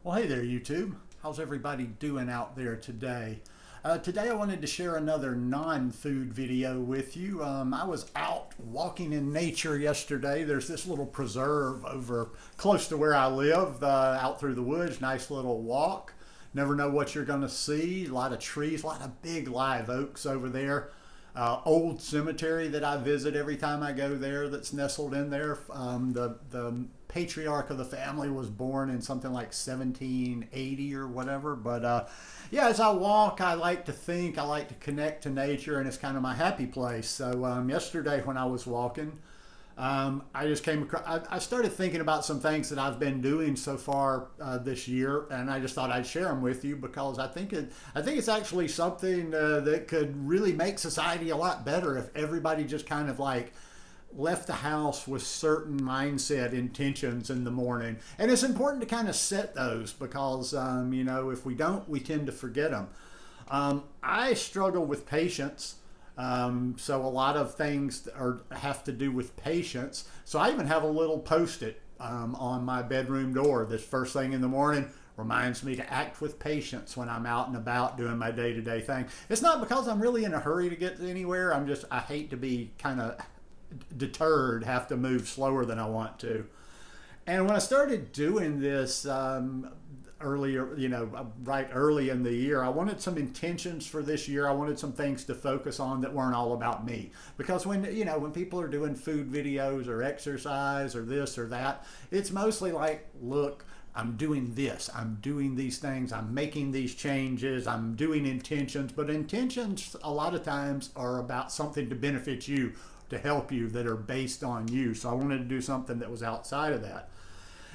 Well, hey there, YouTube. How's everybody doing out there today? Today I wanted to share another non-food video with you. I was out walking in nature yesterday. There's this little preserve over close to where I live, out through the woods. Nice little walk. Never know what you're going to see. A lot of trees, a lot of big live oaks over there. Old cemetery that I visit every time I go there that's nestled in there. The patriarch of the family was born in something like 1780 or whatever. But yeah, as I walk, I like to think, I like to connect to nature, and it's kind of my happy place. So yesterday when I was walking, I just came across, I started thinking about some things that I've been doing so far this year, and I just thought I'd share them with you because I think it's actually something that could really make society a lot better if everybody just kind of like left the house with certain mindset intentions in the morning. And it's important to kind of set those because, if we don't, we tend to forget them. I struggle with patience. So a lot of things have to do with patience. So I even have a little post-it on my bedroom door. This first thing in the morning reminds me to act with patience when I'm out and about doing my day-to-day thing. It's not because I'm really in a hurry to get anywhere. I hate to be kind of deterred, have to move slower than I want to. And when I started doing this earlier, right early in the year, I wanted some intentions for this year. I wanted some things to focus on that weren't all about me. Because when people are doing food videos or exercise or this or that, it's mostly like, look, I'm doing this, I'm doing these things, I'm making these changes, I'm doing intentions. But intentions a lot of times are about something to benefit you, to help you, that are based on you. So I wanted to do something that was outside of that.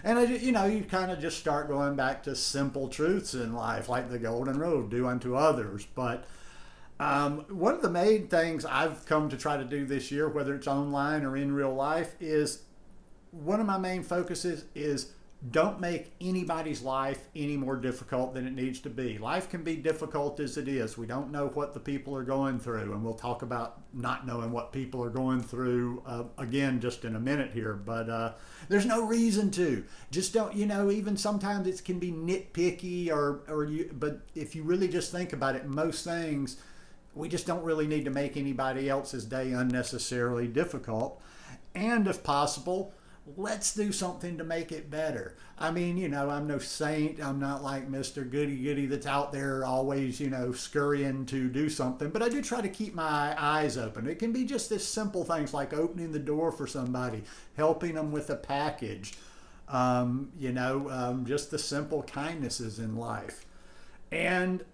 And you kind of just start going back to simple truths in life, like the golden rule, do unto others. But one of the main things I've come to try to do this year, whether it's online or in real life, is one of my main focuses is don't make anybody's life any more difficult than it needs to be. Life can be difficult as it is. We don't know what the people are going through, and we'll talk about not knowing what people are going through again just in a minute here. But there's no reason to. Just don't, even sometimes it can be nitpicky but if you really just think about it, most things, we just don't really need to make anybody else's day unnecessarily difficult. And if possible, let's do something to make it better. I mean, I'm no saint. I'm not like Mr. Goody-Goody that's out there always, scurrying to do something. But I do try to keep my eyes open. It can be just this simple things like opening the door for somebody, helping them with a package, just the simple kindnesses in life. And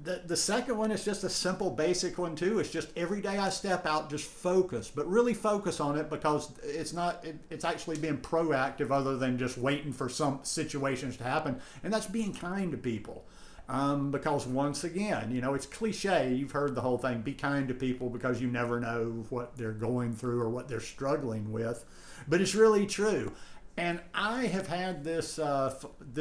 the second one is just a simple, basic one too. It's just every day I step out, just focus, but really focus on it because it's actually being proactive other than just waiting for some situations to happen. And that's being kind to people. Because once again, it's cliche. You've heard the whole thing, be kind to people because you never know what they're going through or what they're struggling with. But it's really true. And I have had this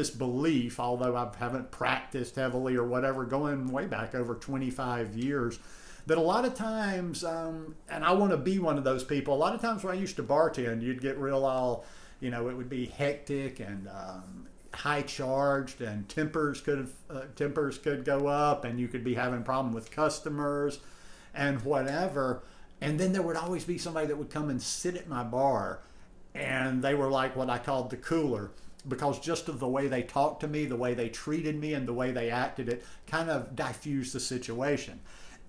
belief, although I haven't practiced heavily or whatever, going way back over 25 years, that a lot of times, and I want to be one of those people, a lot of times when I used to bartend, you'd get real it would be hectic and high charged, and tempers could go up, and you could be having a problem with customers and whatever. And then there would always be somebody that would come and sit at my bar. And they were like what I called the cooler, because just of the way they talked to me, the way they treated me, and the way they acted, it kind of diffused the situation.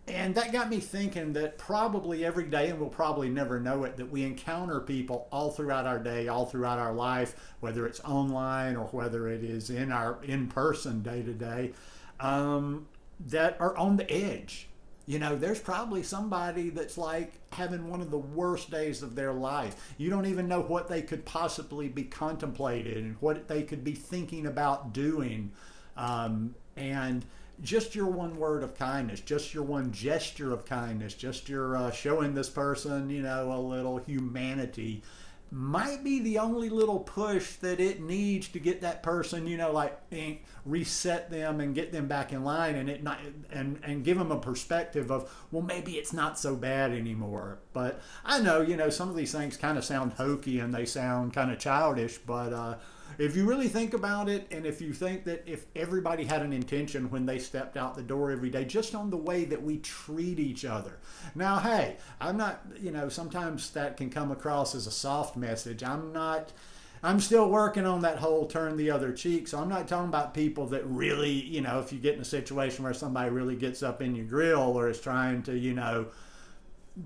And that got me thinking that probably every day, and we'll probably never know it, that we encounter people all throughout our day, all throughout our life, whether it's online or whether it is in our in-person day-to-day, that are on the edge. There's probably somebody that's like having one of the worst days of their life. You don't even know what they could possibly be contemplating and what they could be thinking about doing. And just your one word of kindness, just your one gesture of kindness, just your showing this person, a little humanity might be the only little push that it needs to get that person, reset them and get them back in line, and give them a perspective of, well, maybe it's not so bad anymore. But I know, some of these things kind of sound hokey and they sound kind of childish, but if you really think about it, and if you think that if everybody had an intention when they stepped out the door every day, just on the way that we treat each other. Now, hey, I'm not, sometimes that can come across as a soft message. I'm still working on that whole turn the other cheek. So I'm not talking about people that really, if you get in a situation where somebody really gets up in your grill or is trying to,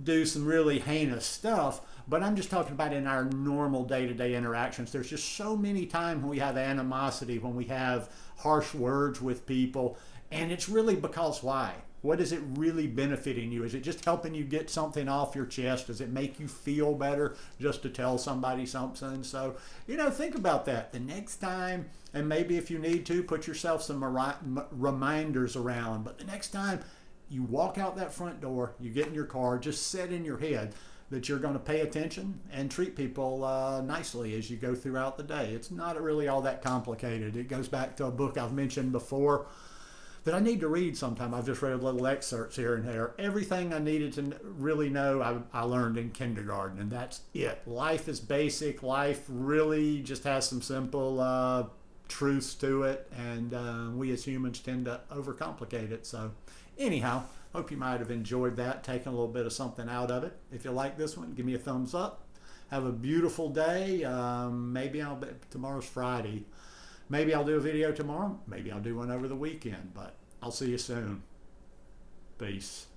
do some really heinous stuff. But I'm just talking about in our normal day-to-day interactions. There's just so many times when we have animosity, when we have harsh words with people. And it's really because why? What is it really benefiting you? Is it just helping you get something off your chest? Does it make you feel better just to tell somebody something? So, think about that the next time. And maybe if you need to, put yourself some reminders around. But the next time you walk out that front door, you get in your car, just set in your head that you're going to pay attention and treat people nicely as you go throughout the day. It's not really all that complicated. It goes back to a book I've mentioned before that I need to read sometime. I've just read little excerpts here and there. Everything I needed to really know, I learned in kindergarten, and that's it. Life is basic. Life really just has some simple truths to it, and we as humans tend to overcomplicate it. So anyhow, hope you might have enjoyed that, taken a little bit of something out of it. If you like this one, give me a thumbs up. Have a beautiful day. Maybe tomorrow's Friday. Maybe I'll do a video tomorrow. Maybe I'll do one over the weekend, but I'll see you soon. Peace.